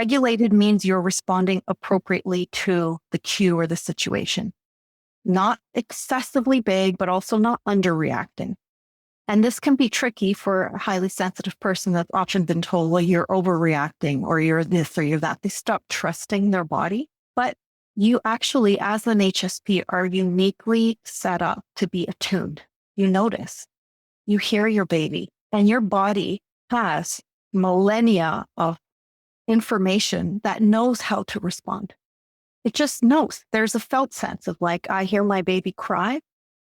Regulated means you're responding appropriately to the cue or the situation. Not excessively big, but also not underreacting. And this can be tricky for a highly sensitive person that's often been told, well, you're overreacting or you're this or you're that. They stop trusting their body. But you actually, as an HSP, are uniquely set up to be attuned. You notice, you hear your baby, and your body has millennia of information that knows how to respond. It just knows. There's a felt sense of like, I hear my baby cry,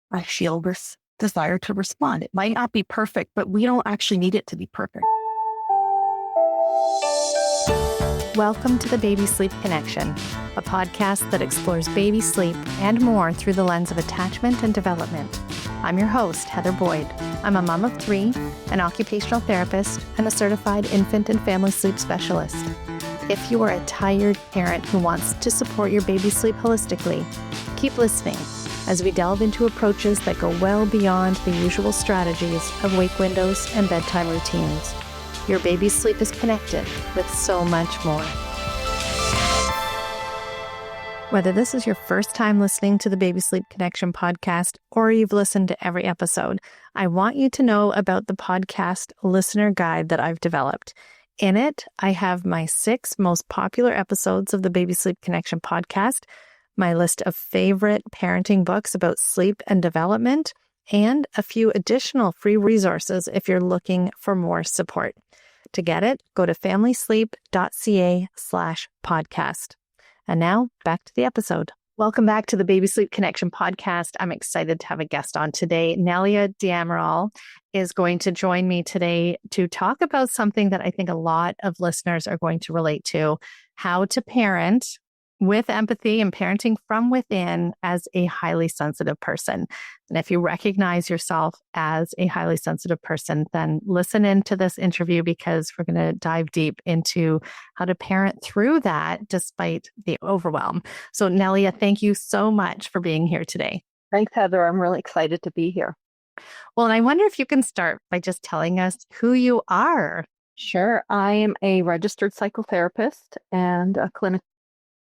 I feel this desire to respond. It might not be perfect, but we don't actually need it to be perfect. Welcome to the Baby Sleep Connection, a podcast that explores baby sleep and more through the lens of attachment and development. I'm your host, Heather Boyd. I'm a mom of 3, an occupational therapist, and a certified infant and family sleep specialist. If you are a tired parent who wants to support your baby sleep holistically, keep listening as we delve into approaches that go well beyond the usual strategies of wake windows and bedtime routines. Your baby's sleep is connected with so much more. Whether this is your first time listening to the Baby Sleep Connection podcast or you've listened to every episode, I want you to know about the podcast listener guide that I've developed. In it, I have my 6 most popular episodes of the Baby Sleep Connection podcast, my list of favorite parenting books about sleep and development, and a few additional free resources if you're looking for more support. To get it, go to familysleep.ca/podcast. And now back to the episode. Welcome back to the Baby Sleep Connection podcast. I'm excited to have a guest on today. Nelia DeAmaral is going to join me today to talk about something that I think a lot of listeners are going to relate to: how to parent with empathy and parenting from within as a highly sensitive person. And if you recognize yourself as a highly sensitive person, then listen into this interview because we're going to dive deep into how to parent through that despite the overwhelm. So Nelia, thank you so much for being here today. Thanks, Heather. I'm really excited to be here. Well, and I wonder if you can start by just telling us who you are. Sure. I am a registered psychotherapist and a clinical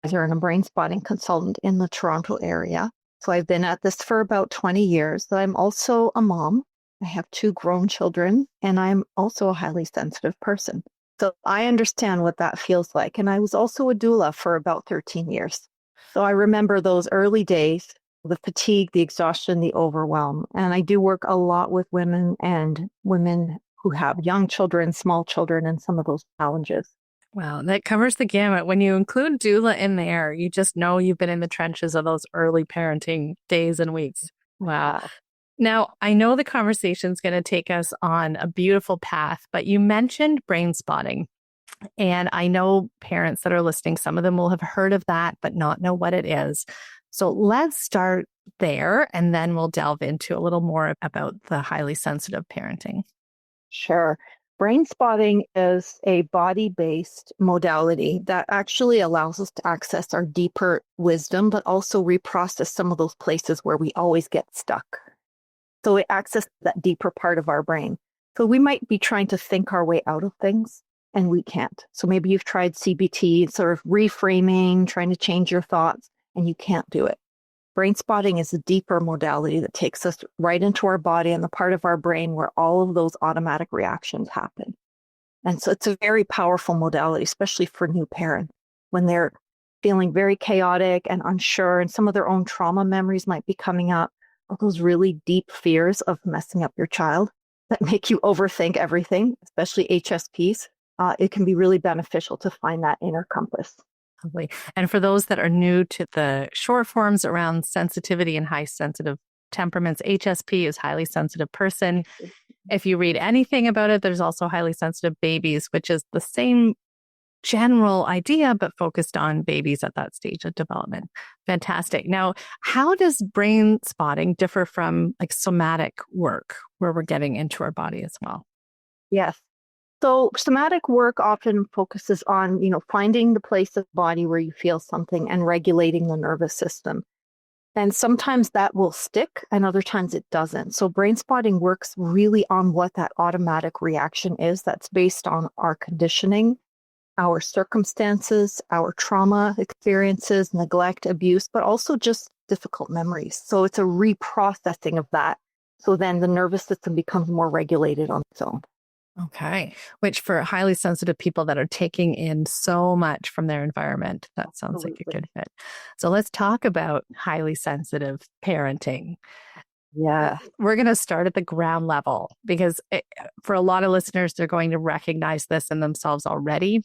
advisor and a brain spotting consultant in the Toronto area. So I've been at this for about 20 years. I'm also a mom. I have 2 grown children, and I'm also a highly sensitive person. So I understand what that feels like. And I was also a doula for about 13 years. So I remember those early days, the fatigue, the exhaustion, the overwhelm. And I do work a lot with women and women who have young children, small children, and some of those challenges. Wow, that covers the gamut. When you include doula in there, you just know you've been in the trenches of those early parenting days and weeks. Wow. Now, I know the conversation is going to take us on a beautiful path, but you mentioned brain spotting. And I know parents that are listening, some of them will have heard of that, but not know what it is. So let's start there, and then we'll delve into a little more about the highly sensitive parenting. Sure. Brain spotting is a body-based modality that actually allows us to access our deeper wisdom, but also reprocess some of those places where we always get stuck. So it accesses that deeper part of our brain. So we might be trying to think our way out of things, and we can't. So maybe you've tried CBT, sort of reframing, trying to change your thoughts, and you can't do it. Brain spotting is a deeper modality that takes us right into our body and the part of our brain where all of those automatic reactions happen. And so it's a very powerful modality, especially for new parents when they're feeling very chaotic and unsure, and some of their own trauma memories might be coming up, or those really deep fears of messing up your child that make you overthink everything, especially HSPs. It can be really beneficial to find that inner compass. Lovely. And for those that are new to the short forms around sensitivity and high sensitive temperaments, HSP is highly sensitive person. If you read anything about it, there's also highly sensitive babies, which is the same general idea, but focused on babies at that stage of development. Fantastic. Now, how does brain spotting differ from like somatic work where we're getting into our body as well? Yes. So somatic work often focuses on, finding the place of the body where you feel something and regulating the nervous system. And sometimes that will stick and other times it doesn't. So brain spotting works really on what that automatic reaction is that's based on our conditioning our circumstances, our trauma experiences, neglect, abuse, but also just difficult memories. So it's a reprocessing of that. So then the nervous system becomes more regulated on its own. Okay. Which for highly sensitive people that are taking in so much from their environment, that sounds like a Absolutely. good fit. So let's talk about highly sensitive parenting. Yeah. We're going to start at the ground level because for a lot of listeners, they're going to recognize this in themselves already.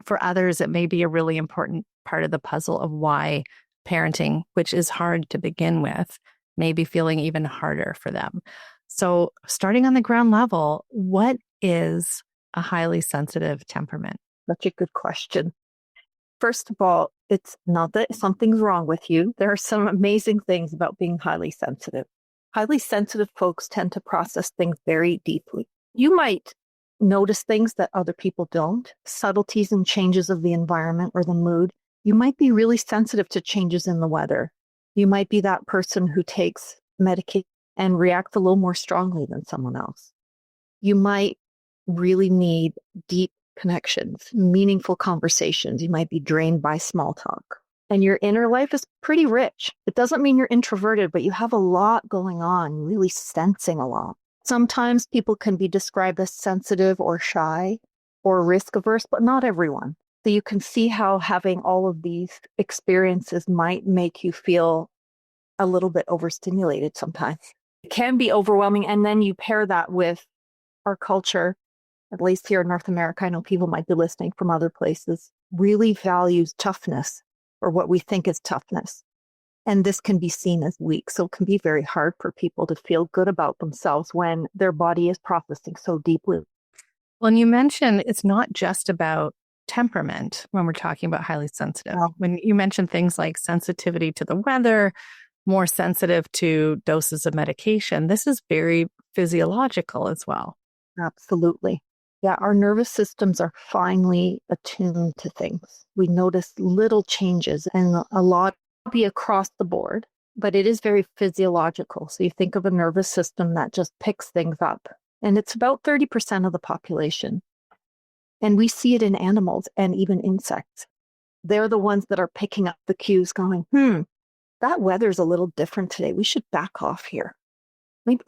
For others, it may be a really important part of the puzzle of why parenting, which is hard to begin with, may be feeling even harder for them. So starting on the ground level, what is a highly sensitive temperament? Such a good question. First of all, it's not that something's wrong with you. There are some amazing things about being highly sensitive. Highly sensitive folks tend to process things very deeply. You might notice things that other people don't, subtleties and changes of the environment or the mood. You might be really sensitive to changes in the weather. You might be that person who takes medication and reacts a little more strongly than someone else. You might really need deep connections, meaningful conversations. You might be drained by small talk. And your inner life is pretty rich. It doesn't mean you're introverted, but you have a lot going on, really sensing a lot. Sometimes people can be described as sensitive or shy or risk averse, but not everyone. So you can see how having all of these experiences might make you feel a little bit overstimulated sometimes. It can be overwhelming. And then you pair that with our culture, at least here in North America, I know people might be listening from other places, really values toughness or what we think is toughness. And this can be seen as weak. So it can be very hard for people to feel good about themselves when their body is processing so deeply. Well, and you mentioned it's not just about temperament when we're talking about highly sensitive. Well, When you mention things like sensitivity to the weather, more sensitive to doses of medication, this is very physiological as well. absolutely. Yeah, our nervous systems are finely attuned to things. We notice little changes and a lot be across the board, but it is very physiological. So you think of a nervous system that just picks things up, and it's about 30% of the population. And we see it in animals and even insects. They're the ones that are picking up the cues going, that weather's a little different today. We should back off here.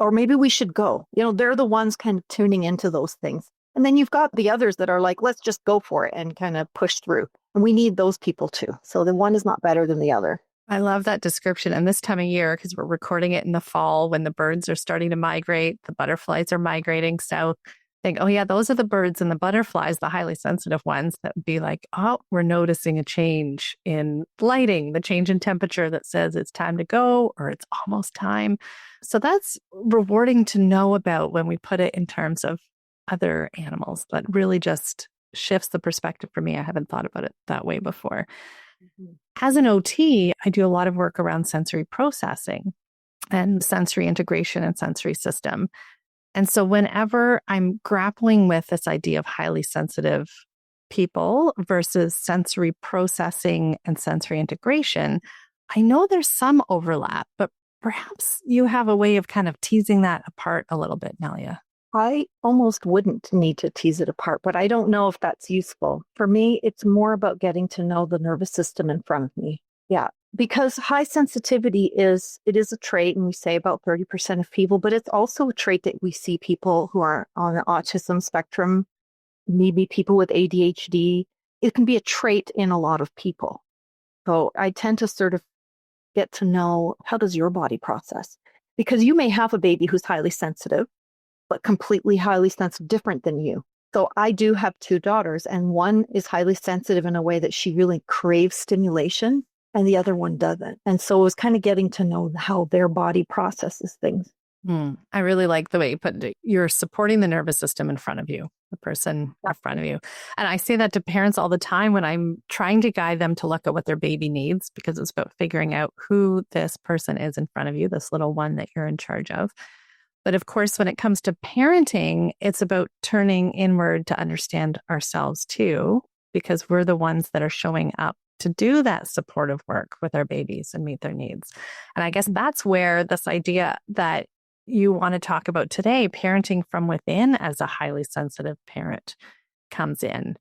Or maybe we should go. They're the ones kind of tuning into those things. And then you've got the others that are like, let's just go for it and kind of push through. And we need those people too. So the one is not better than the other. I love that description. And this time of year, because we're recording it in the fall when the birds are starting to migrate, the butterflies are migrating south. Think, oh yeah, those are the birds and the butterflies, the highly sensitive ones that would be like, oh, we're noticing a change in lighting, the change in temperature that says it's time to go or it's almost time. So that's rewarding to know about when we put it in terms of other animals. That really just shifts the perspective for me. I haven't thought about it that way before. Mm-hmm. As an OT, I do a lot of work around sensory processing and sensory integration and sensory system. And so whenever I'm grappling with this idea of highly sensitive people versus sensory processing and sensory integration, I know there's some overlap, but perhaps you have a way of kind of teasing that apart a little bit, Nelia. I almost wouldn't need to tease it apart, but I don't know if that's useful. For me, it's more about getting to know the nervous system in front of me. Yeah, because high sensitivity it is a trait, and we say about 30% of people, but it's also a trait that we see people who are on the autism spectrum, maybe people with ADHD. It can be a trait in a lot of people. So I tend to sort of get to know, how does your body process? Because you may have a baby who's highly sensitive, but completely highly sensitive, different than you. So I do have two daughters, and one is highly sensitive in a way that she really craves stimulation, and the other one doesn't. And so it was kind of getting to know how their body processes things. I really like the way you put it. You're supporting the nervous system in front of you, the person in front of you. And I say that to parents all the time when I'm trying to guide them to look at what their baby needs, because it's about figuring out who this person is in front of you, this little one that you're in charge of. But of course, when it comes to parenting, it's about turning inward to understand ourselves too, because we're the ones that are showing up to do that supportive work with our babies and meet their needs. And I guess that's where this idea that you want to talk about today, parenting from within as a highly sensitive parent, comes in.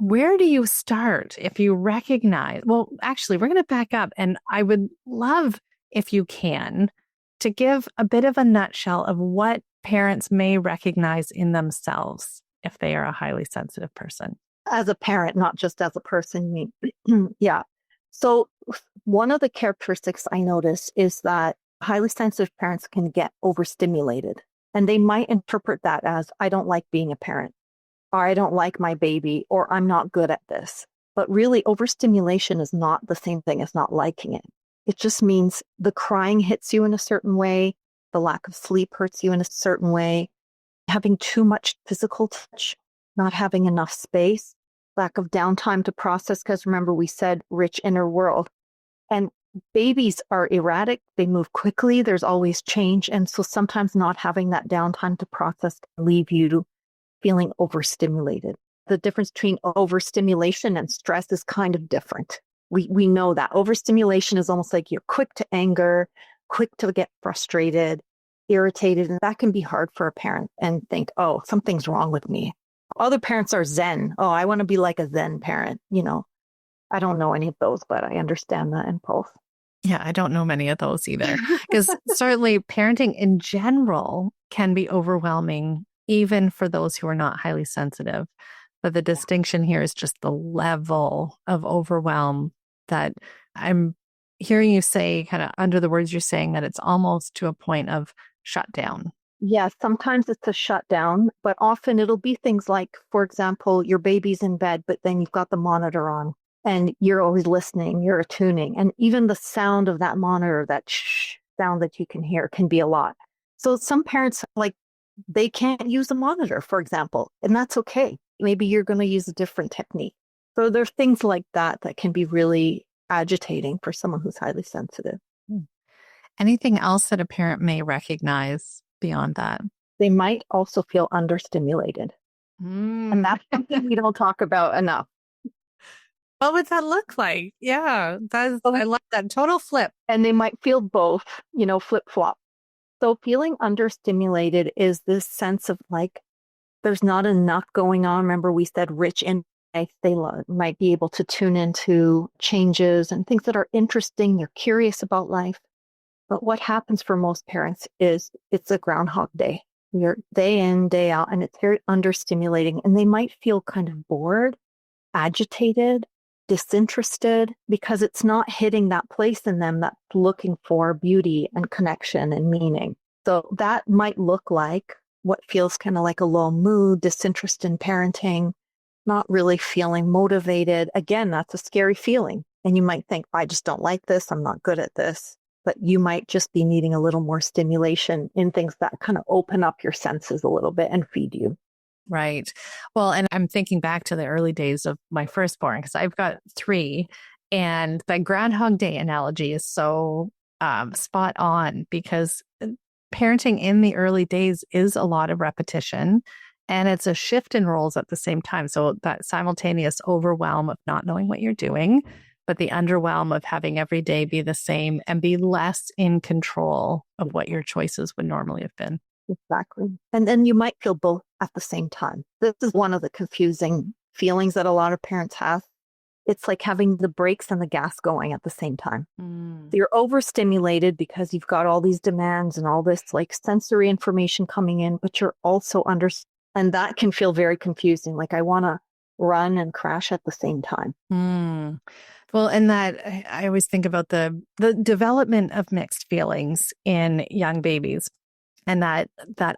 Where do you start if you recognize? Well, actually, we're going to back up, and I would love, if you can, to give a bit of a nutshell of what parents may recognize in themselves if they are a highly sensitive person. As a parent, not just as a person. Yeah. So one of the characteristics I notice is that highly sensitive parents can get overstimulated, and they might interpret that as, I don't like being a parent, or I don't like my baby, or I'm not good at this. But really, overstimulation is not the same thing as not liking it. It just means the crying hits you in a certain way, the lack of sleep hurts you in a certain way, having too much physical touch, not having enough space, lack of downtime to process, because remember, we said rich inner world. And babies are erratic, they move quickly, there's always change. And so sometimes not having that downtime to process can leave you feeling overstimulated. The difference between overstimulation and stress is kind of different. We know that overstimulation is almost like you're quick to anger, quick to get frustrated, irritated, and that can be hard for a parent and think, oh, something's wrong with me. Other parents are Zen. Oh, I want to be like a Zen parent. I don't know any of those, but I understand that impulse. Yeah, I don't know many of those either. Because certainly parenting in general can be overwhelming, even for those who are not highly sensitive. But the distinction here is just the level of overwhelm that I'm hearing you say, kind of under the words you're saying, that it's almost to a point of shutdown. Yeah, sometimes it's a shutdown, but often it'll be things like, for example, your baby's in bed, but then you've got the monitor on and you're always listening, you're attuning. And even the sound of that monitor, that shh sound that you can hear, can be a lot. So some parents, like, they can't use a monitor, for example, and that's okay. Maybe you're going to use a different technique. So there's things like that that can be really agitating for someone who's highly sensitive. Anything else that a parent may recognize beyond that? They might also feel understimulated. And that's something we don't talk about enough. What would that look like? Yeah, I love that total flip. And they might feel both, flip flop. So feeling understimulated is this sense of like, there's not enough going on. Remember, we said rich in life. They might be able to tune into changes and things that are interesting. They're curious about life. But what happens for most parents is it's a Groundhog Day. You're day in, day out, and it's very understimulating. And they might feel kind of bored, agitated, disinterested, because it's not hitting that place in them that's looking for beauty and connection and meaning. So that might look like what feels kind of like a low mood, disinterest in parenting, not really feeling motivated. Again, that's a scary feeling. And you might think, I just don't like this. I'm not good at this. But you might just be needing a little more stimulation in things that kind of open up your senses a little bit and feed you. Right. Well, and I'm thinking back to the early days of my firstborn, because I've got 3, and the Groundhog Day analogy is so spot on, because parenting in the early days is a lot of repetition, and it's a shift in roles at the same time. So that simultaneous overwhelm of not knowing what you're doing, but the underwhelm of having every day be the same and be less in control of what your choices would normally have been. Exactly. And then you might feel both at the same time. This is one of the confusing feelings that a lot of parents have. It's like having the brakes and the gas going at the same time. So you're overstimulated because you've got all these demands and all this like sensory information coming in, but you're also and that can feel very confusing. Like I want to run and crash at the same time. Well, and that I always think about the development of mixed feelings in young babies, and that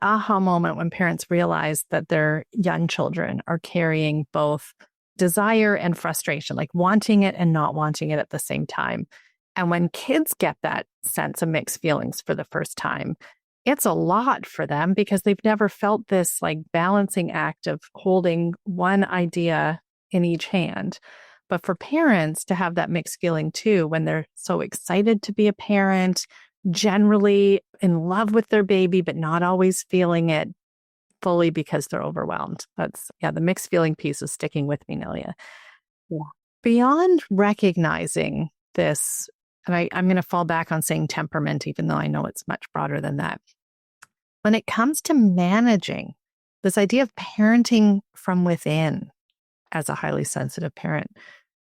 aha moment when parents realize that their young children are carrying both desire and frustration, like wanting it and not wanting it at the same time. And when kids get that sense of mixed feelings for the first time, it's a lot for them because they've never felt this like balancing act of holding one idea in each hand. But for parents to have that mixed feeling too, when they're so excited to be a parent, generally in love with their baby, but not always feeling it fully because they're overwhelmed. The mixed feeling piece is sticking with me, Nelia. Yeah. Beyond recognizing this, and I'm going to fall back on saying temperament, even though I know it's much broader than that. When it comes to managing this idea of parenting from within, as a highly sensitive parent.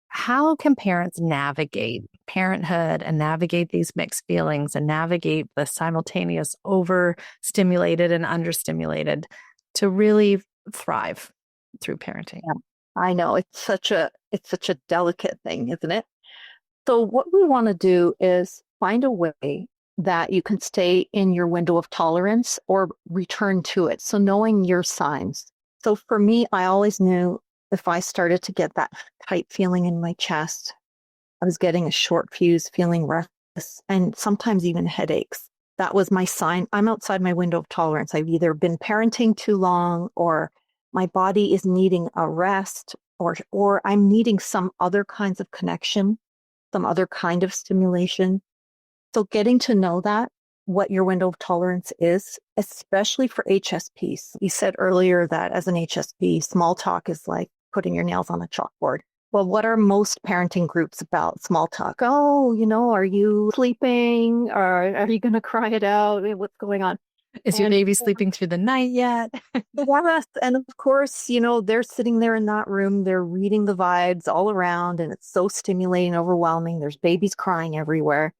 How can parents navigate parenthood and navigate these mixed feelings and navigate the simultaneous overstimulated and understimulated to really thrive through parenting? Yeah, I know it's such a delicate thing, isn't it? So what we want to do is find a way that you can stay in your window of tolerance or return to it. So knowing your signs. So for me, I always knew if I started to get that tight feeling in my chest, I was getting a short fuse, feeling restless, and sometimes even headaches. That was my sign. I'm outside my window of tolerance. I've either been parenting too long or my body is needing a rest or I'm needing some other kinds of connection, some other kind of stimulation. So getting to know that, what your window of tolerance is, especially for HSPs. You said earlier that as an HSP, small talk is like putting your nails on a chalkboard. Well, what are most parenting groups about small talk? Oh, are you sleeping? Or are you going to cry it out? What's going on? Is your baby sleeping through the night yet? Yes. And of course, they're sitting there in that room, they're reading the vibes all around, and it's so stimulating, overwhelming. There's babies crying everywhere.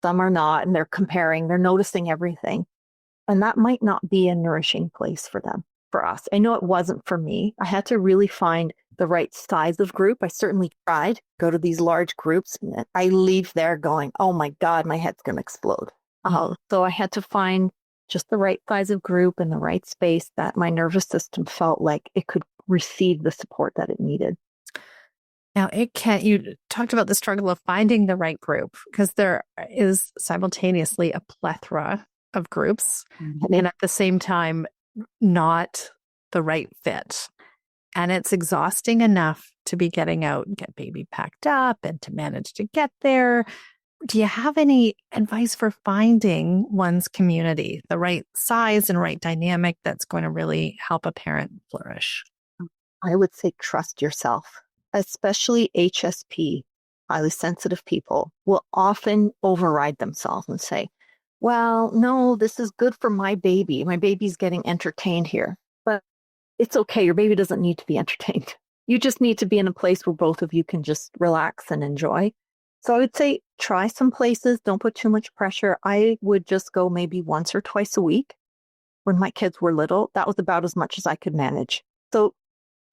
Some are not, and they're comparing, they're noticing everything. And that might not be a nourishing place for them, for us. I know it wasn't for me. I had to really find the right size of group. I certainly tried, go to these large groups. And I leave there going, oh my God, my head's going to explode. So I had to find just the right size of group and the right space that my nervous system felt like it could receive the support that it needed. Now, you talked about the struggle of finding the right group because there is simultaneously a plethora of groups and at the same time, not the right fit. And it's exhausting enough to be getting out and get baby packed up and to manage to get there. Do you have any advice for finding one's community, the right size and right dynamic that's going to really help a parent flourish? I would say trust yourself, especially HSP, highly sensitive people will often override themselves and say, well, no, this is good for my baby. My baby's getting entertained here, but it's okay. Your baby doesn't need to be entertained. You just need to be in a place where both of you can just relax and enjoy. So I would say try some places. Don't put too much pressure. I would just go maybe once or twice a week. When my kids were little, that was about as much as I could manage. So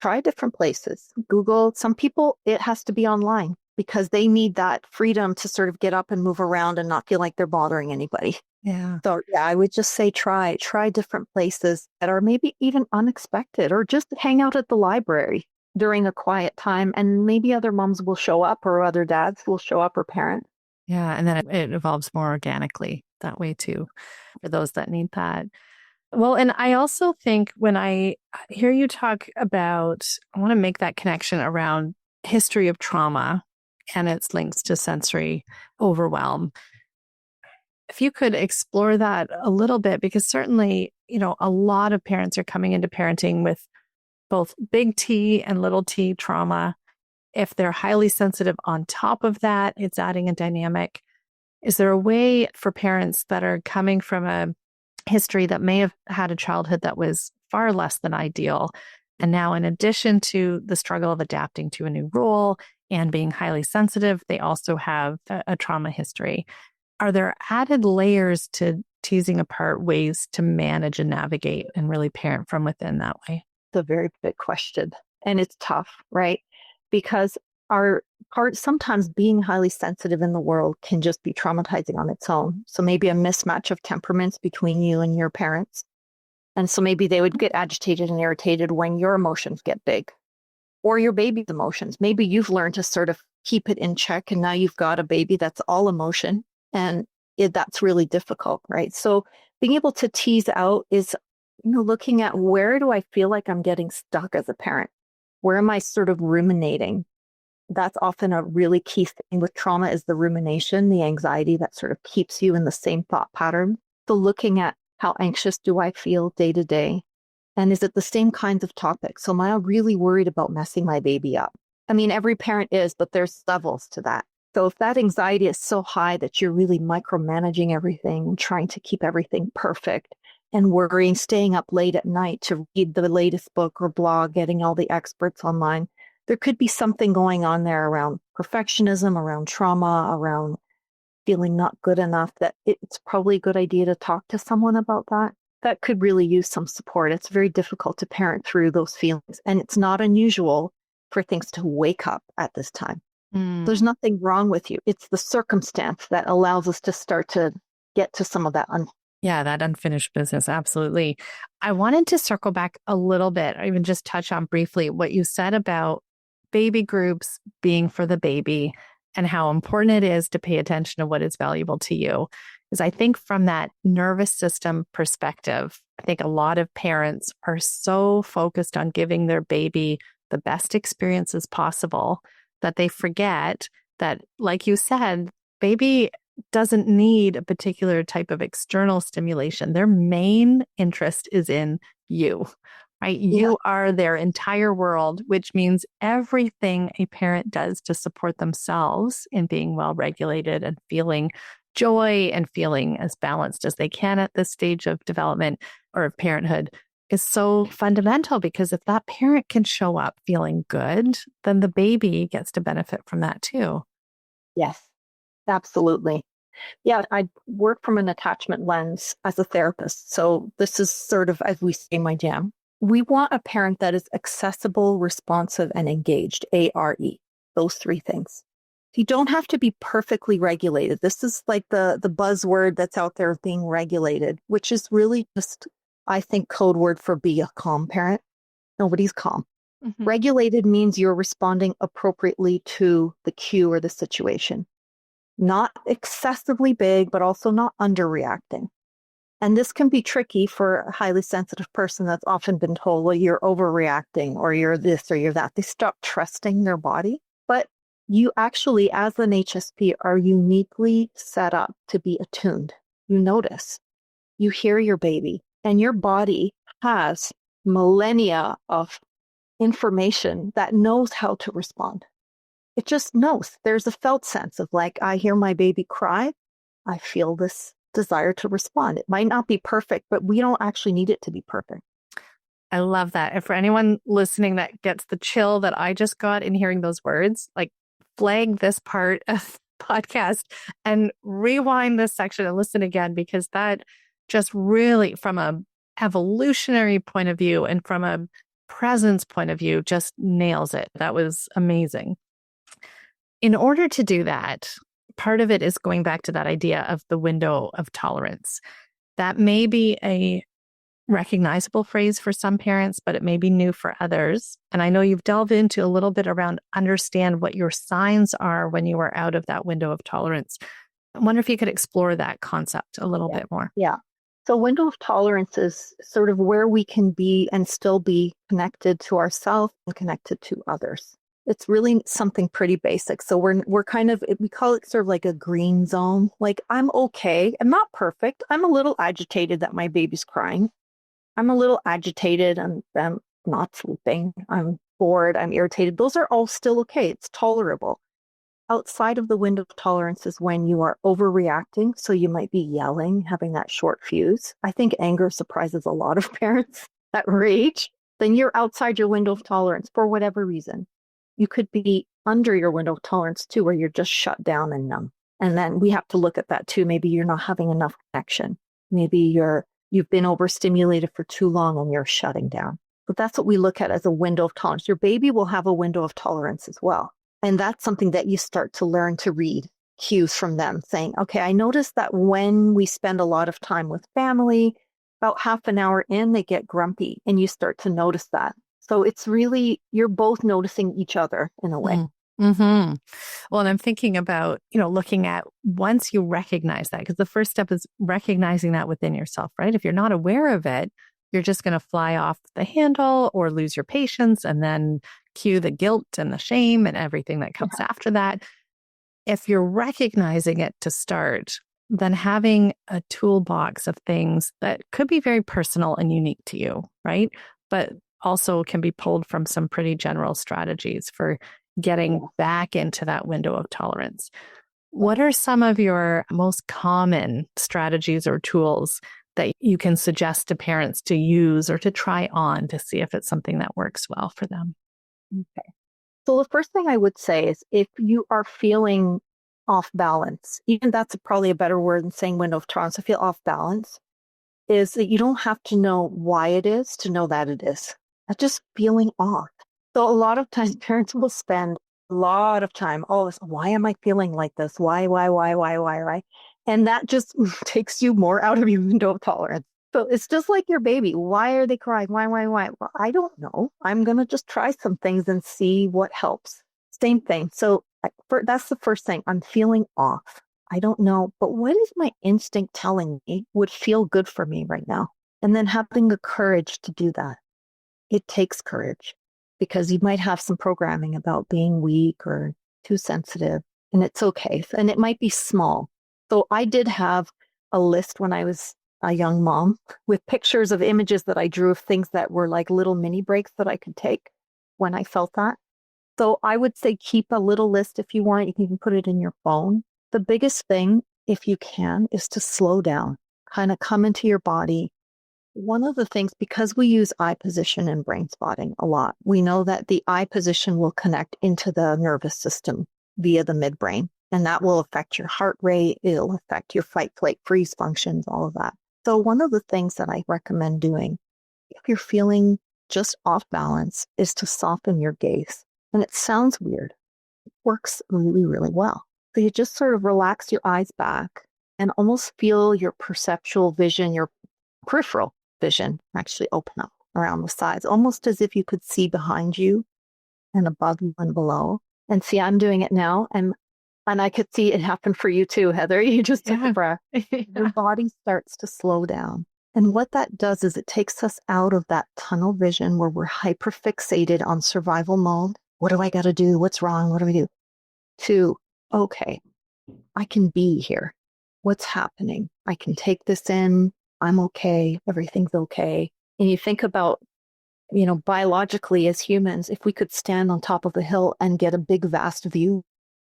try different places. Google. Some people, it has to be online because they need that freedom to sort of get up and move around and not feel like they're bothering anybody. Yeah. So yeah, I would just say try different places that are maybe even unexpected, or just hang out at the library during a quiet time, and maybe other moms will show up or other dads will show up or parents. Yeah. And then it evolves more organically that way too, for those that need that. Well, and I also think when I hear you talk about, I want to make that connection around history of trauma and its links to sensory overwhelm. If you could explore that a little bit, because certainly, a lot of parents are coming into parenting with both big T and little t trauma. If they're highly sensitive on top of that, it's adding a dynamic. Is there a way for parents that are coming from a history that may have had a childhood that was far less than ideal, and now in addition to the struggle of adapting to a new role and being highly sensitive, they also have a trauma history? Are there added layers to teasing apart ways to manage and navigate and really parent from within that way? It's a very big question, and it's tough, right? Because sometimes being highly sensitive in the world can just be traumatizing on its own. So maybe a mismatch of temperaments between you and your parents. And so maybe they would get agitated and irritated when your emotions get big, or your baby's emotions. Maybe you've learned to sort of keep it in check, and now you've got a baby that's all emotion, and that's really difficult, right? So being able to tease out is, looking at, where do I feel like I'm getting stuck as a parent? Where am I sort of ruminating? That's often a really key thing with trauma, is the rumination, the anxiety that sort of keeps you in the same thought pattern. So looking at, how anxious do I feel day to day? And is it the same kinds of topics? So am I really worried about messing my baby up? I mean, every parent is, but there's levels to that. So if that anxiety is so high that you're really micromanaging everything and trying to keep everything perfect and worrying, staying up late at night to read the latest book or blog, getting all the experts online, There could be something going on there around perfectionism, around trauma, around feeling not good enough, that it's probably a good idea to talk to someone about that. That could really use some support. It's very difficult to parent through those feelings, and it's not unusual for things to wake up at this time. Mm. There's nothing wrong with you. It's the circumstance that allows us to start to get to some of that. Yeah, that unfinished business. Absolutely. I wanted to circle back a little bit, or even just touch on briefly what you said about baby groups being for the baby and how important it is to pay attention to what is valuable to you. Because I think from that nervous system perspective, I think a lot of parents are so focused on giving their baby the best experiences possible that they forget that, like you said, baby doesn't need a particular type of external stimulation. Their main interest is in you, right? You are their entire world, which means everything a parent does to support themselves in being well regulated and feeling joy and feeling as balanced as they can at this stage of development or of parenthood is so fundamental, because if that parent can show up feeling good, then the baby gets to benefit from that too. Yes, absolutely. Yeah, I work from an attachment lens as a therapist. So this is sort of, as we say, my jam. We want a parent that is accessible, responsive, and engaged, ARE, those three things. You don't have to be perfectly regulated. This is like the buzzword that's out there of being regulated, which is really just, I think, code word for be a calm parent. Nobody's calm. Mm-hmm. Regulated means you're responding appropriately to the cue or the situation. Not excessively big, but also not underreacting. And this can be tricky for a highly sensitive person that's often been told, well, you're overreacting, or you're this, or you're that. They stop trusting their body. But you actually, as an HSP, are uniquely set up to be attuned. You notice, you hear your baby, and your body has millennia of information that knows how to respond. It just knows. There's a felt sense of like, I hear my baby cry. I feel this desire to respond. It might not be perfect, but we don't actually need it to be perfect. I love that. And for anyone listening that gets the chill that I just got in hearing those words, like flag this part of the podcast and rewind this section and listen again, because that just really, from a evolutionary point of view and from a presence point of view, just nails it. That was amazing. In order to do that, part of it is going back to that idea of the window of tolerance. That may be a recognizable phrase for some parents, but it may be new for others. And I know you've delved into a little bit around understand what your signs are when you are out of that window of tolerance. I wonder if you could explore that concept a little bit more. Yeah. So window of tolerance is sort of where we can be and still be connected to ourselves and connected to others. It's really something pretty basic. So we're kind of, we call it sort of like a green zone. Like, I'm okay. I'm not perfect. I'm a little agitated that my baby's crying. I'm a little agitated. I'm not sleeping. I'm bored. I'm irritated. Those are all still okay. It's tolerable. Outside of the window of tolerance is when you are overreacting. So you might be yelling, having that short fuse. I think anger surprises a lot of parents, that rage. Then you're outside your window of tolerance for whatever reason. You could be under your window of tolerance too, where you're just shut down and numb. And then we have to look at that too. Maybe you're not having enough connection. Maybe you've been overstimulated for too long and you're shutting down. But that's what we look at as a window of tolerance. Your baby will have a window of tolerance as well. And that's something that you start to learn to read cues from them, saying, okay, I noticed that when we spend a lot of time with family, about half an hour in, they get grumpy, and you start to notice that. So it's really, you're both noticing each other in a way. Mm-hmm. Well, and I'm thinking about, looking at once you recognize that, because the first step is recognizing that within yourself, right? If you're not aware of it, you're just going to fly off the handle or lose your patience and then cue the guilt and the shame and everything that comes after that. If you're recognizing it to start, then having a toolbox of things that could be very personal and unique to you, right? But also can be pulled from some pretty general strategies for getting back into that window of tolerance. What are some of your most common strategies or tools that you can suggest to parents to use or to try on to see if it's something that works well for them? Okay. So the first thing I would say is if you are feeling off balance, even that's probably a better word than saying window of tolerance, I feel off balance, is that you don't have to know why it is to know that it is. That's just feeling off. So a lot of times parents will spend a lot of time, oh, why am I feeling like this? Why? And that just takes you more out of your window of tolerance. So it's just like your baby. Why are they crying? Why? Well, I don't know. I'm going to just try some things and see what helps. Same thing. So that's the first thing. I'm feeling off. I don't know, but what is my instinct telling me would feel good for me right now? And then having the courage to do that. It takes courage because you might have some programming about being weak or too sensitive, and it's okay. And it might be small. So I did have a list when I was a young mom with pictures of images that I drew of things that were like little mini breaks that I could take when I felt that. So I would say keep a little list if you want. You can even put it in your phone. The biggest thing, if you can, is to slow down, kind of come into your body. One of the things, because we use eye position and brain spotting a lot, we know that the eye position will connect into the nervous system via the midbrain, and that will affect your heart rate. It'll affect your fight, flight, freeze functions, all of that. So one of the things that I recommend doing, if you're feeling just off balance, is to soften your gaze. And it sounds weird. It works really, really well. So you just sort of relax your eyes back and almost feel your perceptual vision, your peripheral vision actually open up around the sides, almost as if you could see behind you and above you and below. And see, I'm doing it now. And I could see it happen for you too, Heather. You just took a breath. Your body starts to slow down. And what that does is it takes us out of that tunnel vision where we're hyper fixated on survival mode. What do I got to do? What's wrong? What do we do? To, okay, I can be here. What's happening? I can take this in. I'm okay. Everything's okay. And you think about, biologically as humans, if we could stand on top of a hill and get a big, vast view,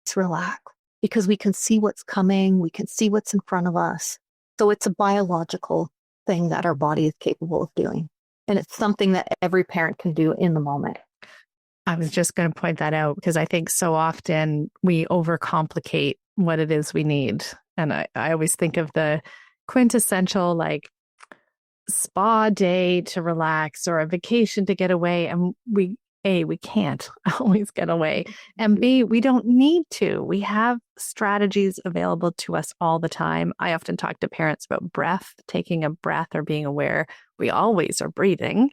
it's relax because we can see what's coming. We can see what's in front of us. So it's a biological thing that our body is capable of doing. And it's something that every parent can do in the moment. I was just going to point that out because I think so often we overcomplicate what it is we need. And I always think of the quintessential like spa day to relax or a vacation to get away. And we can't always get away. And B, we don't need to. We have strategies available to us all the time. I often talk to parents about breath, taking a breath or being aware. We always are breathing.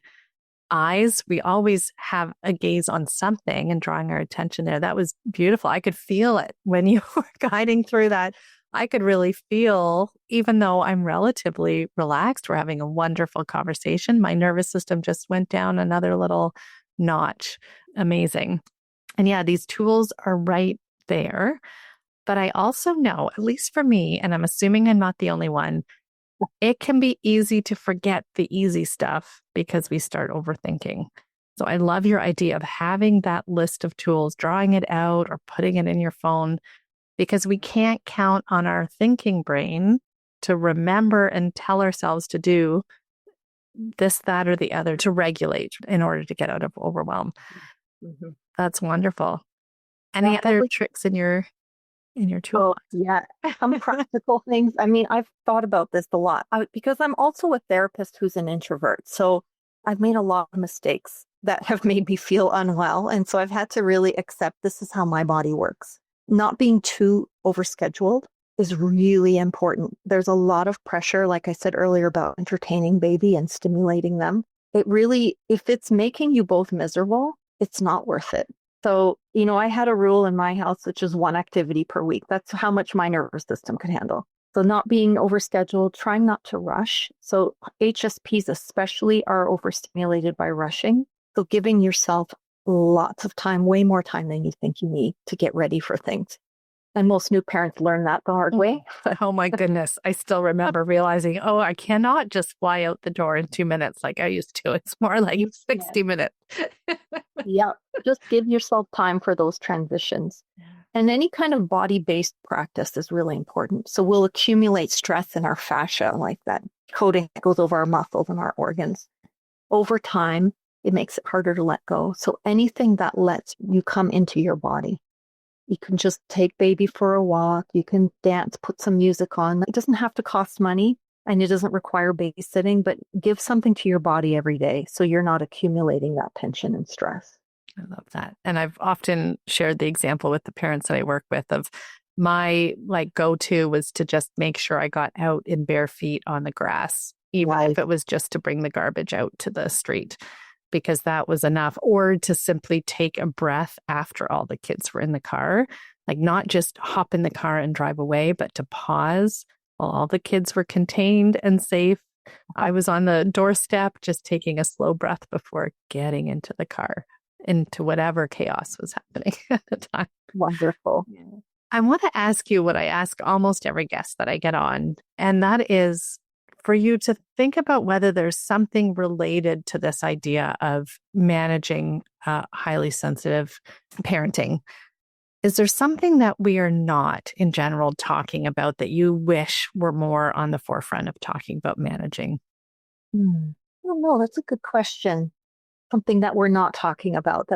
Eyes, we always have a gaze on something and drawing our attention there. That was beautiful. I could feel it when you were guiding through that. I could really feel, even though I'm relatively relaxed, we're having a wonderful conversation. My nervous system just went down another little notch. Amazing. And yeah, these tools are right there. But I also know, at least for me, and I'm assuming I'm not the only one, it can be easy to forget the easy stuff because we start overthinking. So I love your idea of having that list of tools, drawing it out or putting it in your phone, because we can't count on our thinking brain to remember and tell ourselves to do this, that, or the other to regulate in order to get out of overwhelm. Mm-hmm. That's wonderful. Any other tricks in your tool? Oh, yeah, some practical things. I mean, I've thought about this a lot because I'm also a therapist who's an introvert. So I've made a lot of mistakes that have made me feel unwell. And so I've had to really accept this is how my body works. Not being too overscheduled is really important. There's a lot of pressure, like I said earlier, about entertaining baby and stimulating them. It really, if it's making you both miserable, it's not worth it. So, I had a rule in my house, which is one activity per week. That's how much my nervous system could handle. So not being overscheduled, trying not to rush. So HSPs especially are overstimulated by rushing. So giving yourself lots of time, way more time than you think you need to get ready for things. And most new parents learn that the hard way. Oh my goodness. I still remember realizing, I cannot just fly out the door in 2 minutes like I used to. It's more like 60 minutes. Yeah. Just give yourself time for those transitions. And any kind of body-based practice is really important. So we'll accumulate stress in our fascia, like that coating that goes over our muscles and our organs. Over time, it makes it harder to let go. So anything that lets you come into your body. You can just take baby for a walk. You can dance, put some music on. It doesn't have to cost money and it doesn't require babysitting, but give something to your body every day so you're not accumulating that tension and stress. I love that. And I've often shared the example with the parents that I work with of my go-to was to just make sure I got out in bare feet on the grass, even if it was just to bring the garbage out to the street, because that was enough. Or to simply take a breath after all the kids were in the car, not just hop in the car and drive away, but to pause while all the kids were contained and safe. I was on the doorstep, just taking a slow breath before getting into the car, into whatever chaos was happening at the time. Wonderful. Yeah. I want to ask you what I ask almost every guest that I get on, and that is for you to think about whether there's something related to this idea of managing highly sensitive parenting. Is there something that we are not in general talking about that you wish were more on the forefront of talking about managing? I don't know. That's a good question. Something that we're not talking about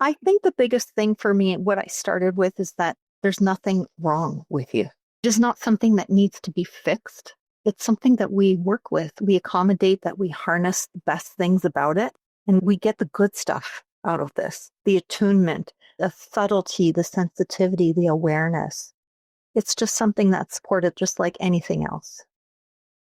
I think the biggest thing for me, what I started with, is that there's nothing wrong with you. It is not something that needs to be fixed. It's something that we work with. We accommodate, that we harness the best things about it, and we get the good stuff out of this. The attunement, the subtlety, the sensitivity, the awareness. It's just something that's supported just like anything else.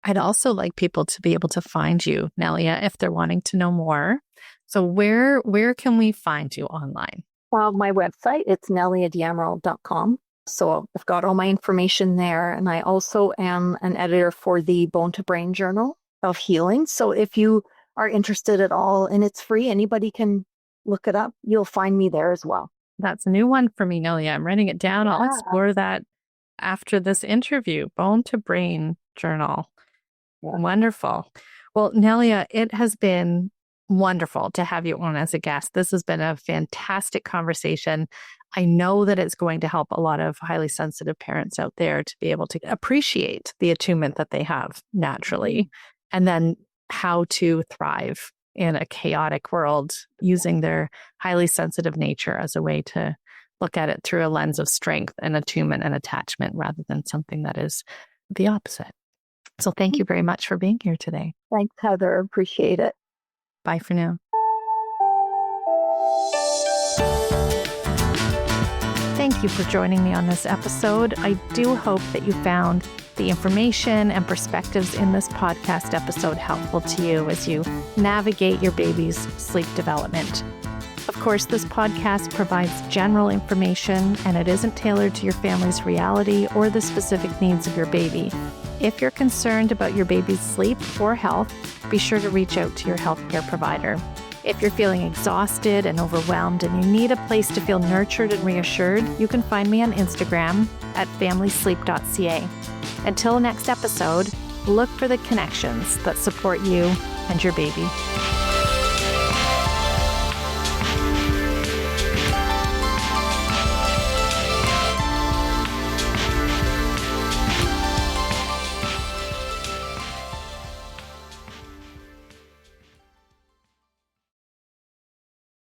I'd also like people to be able to find you, Nelia, if they're wanting to know more. So where can we find you online? My website, it's neliadeamaral.com. So I've got all my information there. And I also am an editor for the Bone to Brain Journal of Healing. So if you are interested at all, and it's free, anybody can look it up. You'll find me there as well. That's a new one for me, Nelia. I'm writing it down. I'll explore that after this interview. Bone to Brain Journal. Yeah. Wonderful. Well, Nelia, it has been wonderful to have you on as a guest. This has been a fantastic conversation. I know that it's going to help a lot of highly sensitive parents out there to be able to appreciate the attunement that they have naturally, and then how to thrive in a chaotic world using their highly sensitive nature as a way to look at it through a lens of strength and attunement and attachment rather than something that is the opposite. So thank you very much for being here today. Thanks, Heather. Appreciate it. Bye for now. Thank you for joining me on this episode. I do hope that you found the information and perspectives in this podcast episode helpful to you as you navigate your baby's sleep development. Of course, this podcast provides general information and it isn't tailored to your family's reality or the specific needs of your baby. If you're concerned about your baby's sleep or health, be sure to reach out to your healthcare provider. If you're feeling exhausted and overwhelmed and you need a place to feel nurtured and reassured, you can find me on Instagram at familysleep.ca. Until next episode, look for the connections that support you and your baby.